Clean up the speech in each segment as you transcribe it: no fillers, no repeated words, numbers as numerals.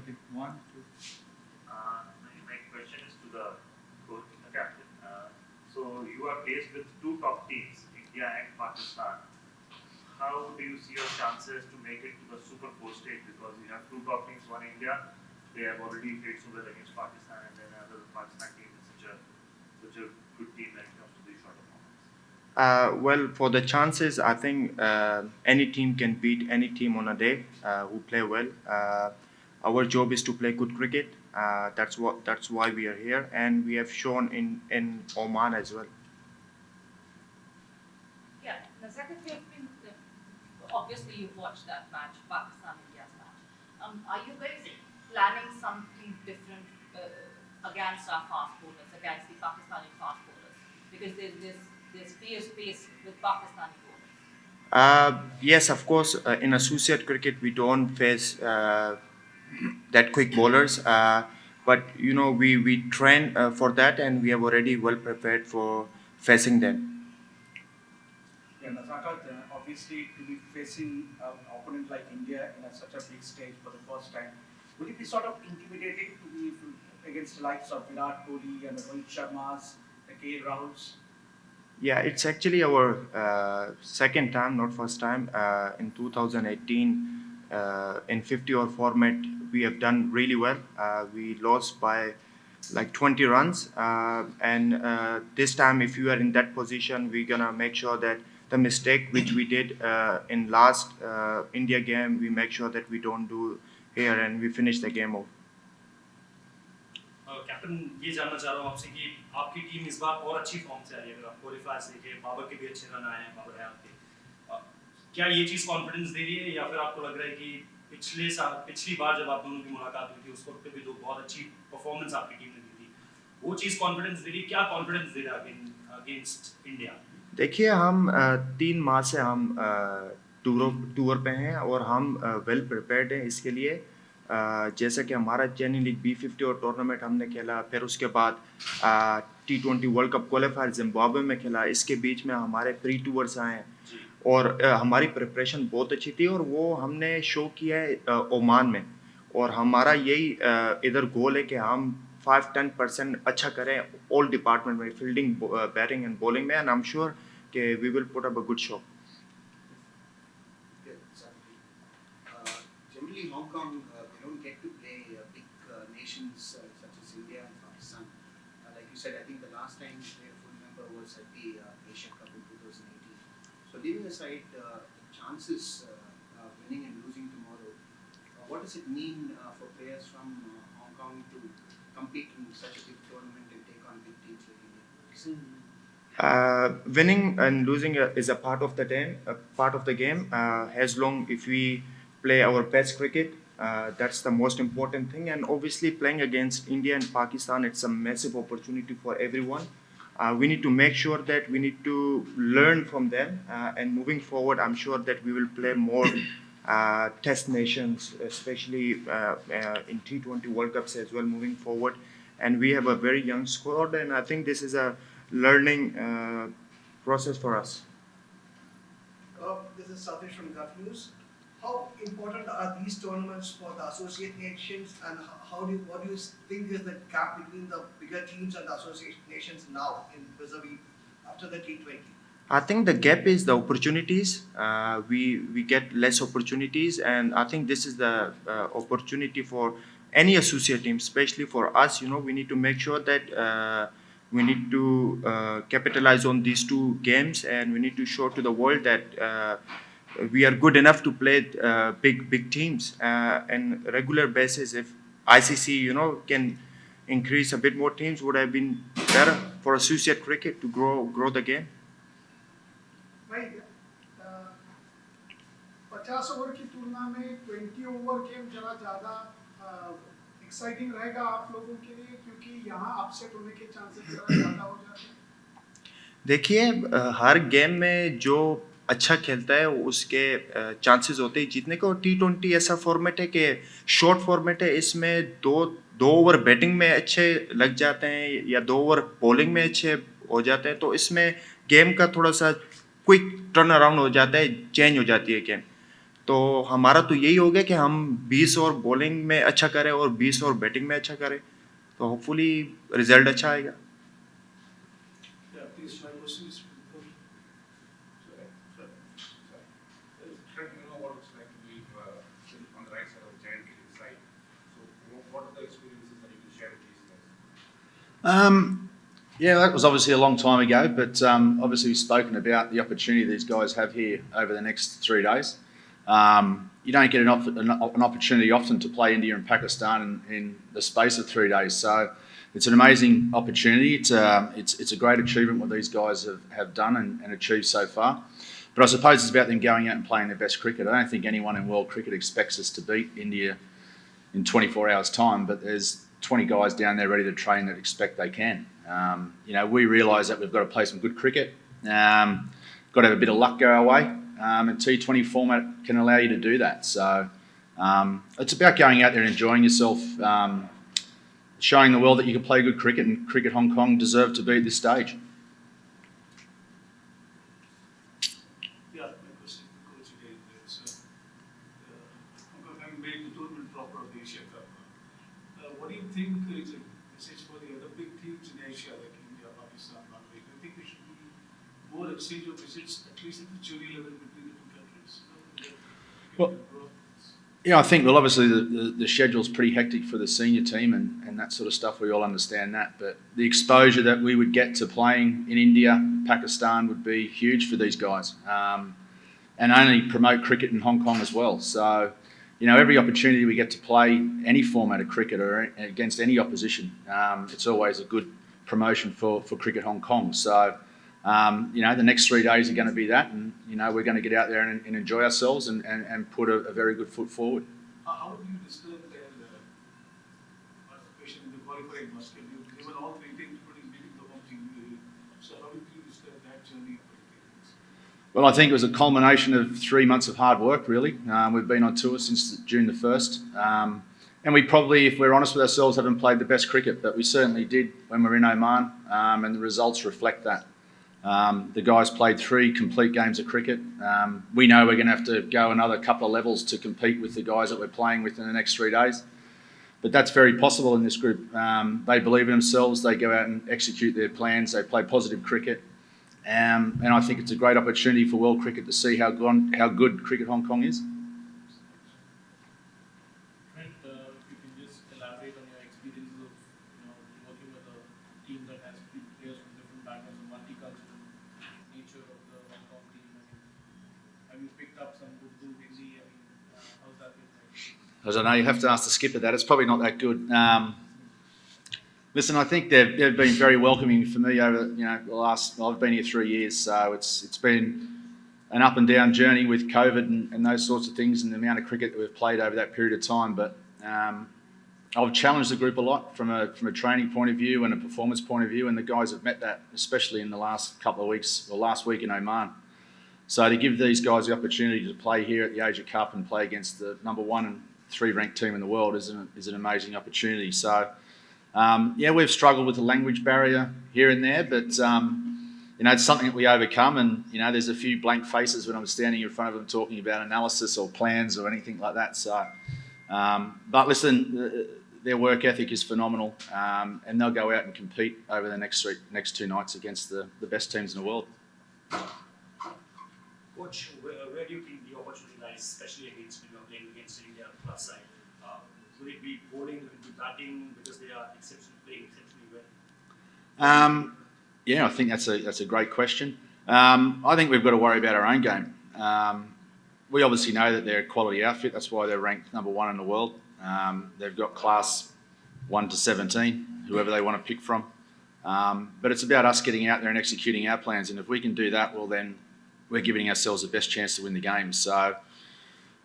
Okay, one, two. My question is to the coach, the captain. So you are faced with two top teams, India and Pakistan. How do you see your chances to make it to the Super 4 stage? Because you have two top teams, one India, they have already played so well against Pakistan, and then another Pakistan team is such a good team when it comes to the short performance. Well, for the chances, I think any team can beat any team on a day who play well. Our job is to play good cricket. That's why we are here, and we have shown in Oman as well. Yeah, Nizakat, you've been obviously you've watched that match, Pakistan India's match. Are you guys planning something different against our fast bowlers, against the Pakistani fast bowlers? Because there's fierce pace with Pakistani bowlers. Yes, of course. In associate cricket, we don't face that quick bowlers, but we train for that, and we are already well prepared for facing them. Yeah, Nazakat, obviously to be facing an opponent like India in such a big stage for the first time, would it be sort of intimidating to be against the likes of Virat Kohli and the Rohit Sharmas, the K. Rahuls? Yeah, it's actually our second time, not first time. In 2018, in 50-over format, we have done really well. We lost by like 20 runs, and this time, if you are in that position, we're gonna make sure that the mistake which we did in last India game, we make sure that we don't do here, and we finish the game off. Captain ये जानना चाह रहा हूँ आपसे कि आपकी team इस बार और अच्छी फॉर्म से आई है। अगर आप क्वालिफायर्स देखें, बाबर के भी अच्छे रन आए हैं, बाबर हयात के। क्या ये चीज़ कॉन्फिडेंस दे रही है, या फिर आपको लग रहा है कि पिछली बार जब आप दोनों की मुलाकात हुई थी उस वक्त भी दो बहुत अच्छी परफॉर्मेंस आपकी टीम ने दी थी, वो चीज़ कॉन्फिडेंस दे रही है? क्या कॉन्फिडेंस दे रहा है अगेंस्ट इंडिया? देखिए, हम 3 माह से हम टूर पे हैं, और हम वेल प्रिपेयर्ड हैं इसके लिए। जैसा कि हमारा चेन्नई लीग B50 और टूर्नामेंट हमने खेला, फिर उसके बाद T20 world cup qualifier Zimbabwe में खेला। इसके बीच में हमारे प्री टूर्स आए हैं, और हमारी प्रिपरेशन बहुत अच्छी थी, और वो हमने शो किया है ओमान में। और हमारा यही इधर गोल है कि हम 5-10% अच्छा करें ऑल डिपार्टमेंट में, फील्डिंग, बैटिंग एंड बॉलिंग में, एंड आई एम श्योर कि we will put up a good show. Yeah, exactly. Generally, Hong Kong, they don't get to play big nations such as India and Pakistan. Like you said, I think the last time they played a full member was at the Asia Cup in 2018. So, leaving aside the chances winning and losing tomorrow, what does it mean for players from Hong Kong to compete in such a big tournament and take on big teams like India? Winning and losing is a part of the game. As long if we play our best cricket, that's the most important thing. And obviously, playing against India and Pakistan, it's a massive opportunity for everyone. We need to make sure that we need to learn from them, and moving forward, I'm sure that we will play more test nations, especially in T20 World Cups as well, moving forward. And we have a very young squad, and I think this is a learning process for us. This is Satish from Gulf News. How important are these tournaments for the associate nations, and what do you think is the gap between the bigger teams and the associate nations now in vis-a-vis after the T20? I think the gap is the opportunities. We get less opportunities, and I think this is the opportunity for any associate team, especially for us. We need to make sure that we need to capitalize on these two games, and we need to show to the world that we are good enough to play big teams and regular basis. If ICC can increase a bit more teams, would have been better for associate cricket to grow the game. भाई 50 over की तुलना में 20 over game जरा ज़्यादा exciting रहेगा आप लोगों के लिए, क्योंकि यहाँ अपसेट होने के चांसेस जरा ज़्यादा हो जाते हैं। देखिए, हर गेम में जो अच्छा खेलता है उसके चांसेस होते हैं जीतने के। और T20 ऐसा फॉर्मेट है कि शॉर्ट फॉर्मेट है, इसमें दो ओवर बैटिंग में अच्छे लग जाते हैं, या 2 ओवर बॉलिंग में अच्छे हो जाते हैं, तो इसमें गेम का थोड़ा सा क्विक टर्न अराउंड हो जाता है, चेंज हो जाती है गेम। तो हमारा तो यही हो गया कि हम 20 ओवर बॉलिंग में अच्छा करें और 20 ओवर बैटिंग में अच्छा करें, तो होपफुली रिजल्ट अच्छा आएगा. Yeah, please, my question is. Sorry. You know what it's like to be on the right side of the giant cricket side. So, what are the experiences that you can share with these guys? Yeah, that was obviously a long time ago, but obviously we've spoken about the opportunity these guys have here over the next 3 days. You don't get an opportunity often to play India and Pakistan in the space of 3 days, so it's an amazing opportunity. It's a great achievement what these guys have done and achieved so far. But I suppose it's about them going out and playing their best cricket. I don't think anyone in world cricket expects us to beat India in 24 hours' time, but there's 20 guys down there ready to train that expect they can. We realise that we've got to play some good cricket. Got to have a bit of luck go our way, and T20 format can allow you to do that. So it's about going out there and enjoying yourself, showing the world that you can play good cricket, and Cricket Hong Kong deserve to be at this stage. Yeah, my question to Coach again is, having made the tournament proper of the Asia Cup, what do you think is a message for the other big teams in Asia like India, Pakistan, Bangladesh? Do you think there should be more exchange of visits, at least at the jury level between the two countries? Well, yeah, I think, well, obviously the schedule's pretty hectic for the senior team and that sort of stuff. We all understand that. But the exposure that we would get to playing in India, Pakistan would be huge for these guys. And only promote cricket in Hong Kong as well. So, every opportunity we get to play any format of cricket or against any opposition, it's always a good promotion for Cricket Hong Kong. So, the next 3 days are going to be that, and we're going to get out there and enjoy ourselves and put a very good foot forward. How would you describe their participation in the qualifying basket? They were all three teams beating the home team. So how would you describe that journey? Well, I think it was a culmination of 3 months of hard work, really. We've been on tour since June the 1st. And we probably, if we're honest with ourselves, haven't played the best cricket, but we certainly did when we were in Oman, and the results reflect that. The guys played 3 complete games of cricket. We know we're going to have to go another couple of levels to compete with the guys that we're playing with in the next 3 days. But that's very possible in this group. They believe in themselves, they go out and execute their plans, they play positive cricket. And I think it's a great opportunity for world cricket to see how good Cricket Hong Kong is. Trent, if you can just elaborate on your experiences of working with a team that has players from different backgrounds, the multicultural nature of the Hong Kong team. Have you picked up some Urdu, Hindi? How's that been like? As I know, you have to ask the skipper that. It's probably not that good. Listen, I think they've been very welcoming for me over the last. I've been here 3 years, so it's been an up and down journey with COVID and those sorts of things, and the amount of cricket that we've played over that period of time. But I've challenged the group a lot from a training point of view and a performance point of view, and the guys have met that, especially in the last couple of weeks or last week in Oman. So to give these guys the opportunity to play here at the Asia Cup and play against the number 1 and 3 ranked team in the world is an amazing opportunity. So. We've struggled with the language barrier here and there, but it's something that we overcome. And there's a few blank faces when I'm standing in front of them talking about analysis or plans or anything like that. So, but listen, their work ethic is phenomenal, and they'll go out and compete over the next 2 nights against the best teams in the world. Coach, where do you think the opportunity lies, especially against playing against India plus side? Would it be bowling, would it be batting, because they are playing exceptionally well? I think that's a great question. I think we've got to worry about our own game. We obviously know that they're a quality outfit. That's why they're ranked number 1 in the world. They've got class 1 to 17, whoever they want to pick from. But it's about us getting out there and executing our plans. And if we can do that, well, then we're giving ourselves the best chance to win the game. So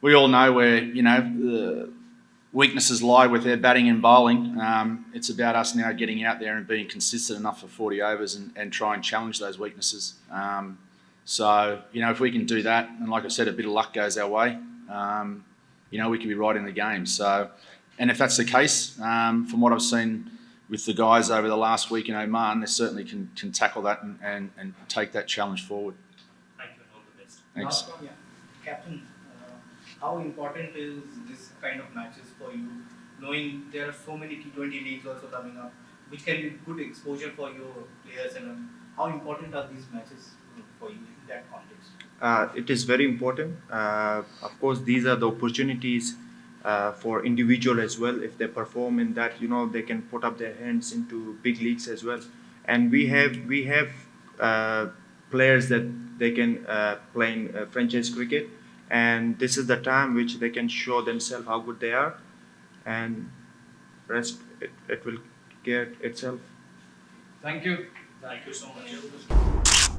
we all know where the weaknesses lie with their batting and bowling. It's about us now getting out there and being consistent enough for 40 overs and try and challenge those weaknesses. So if we can do that, and like I said, a bit of luck goes our way, we can be right in the game. So, and if that's the case, from what I've seen with the guys over the last week in Oman, they certainly can tackle that and take that challenge forward. Thank you and all the best. Thanks. Last one, Captain, how important is this kind of matches for you, knowing there are so many T20 leagues also coming up, which can be good exposure for your players, and how important are these matches for you in that context? It is very important. Of course, these are the opportunities for individual as well. If they perform in that, they can put up their hands into big leagues as well. And we have players that they can play in franchise cricket, and this is the time which they can show themselves how good they are, and rest it will get itself. Thank you. Thank you so much.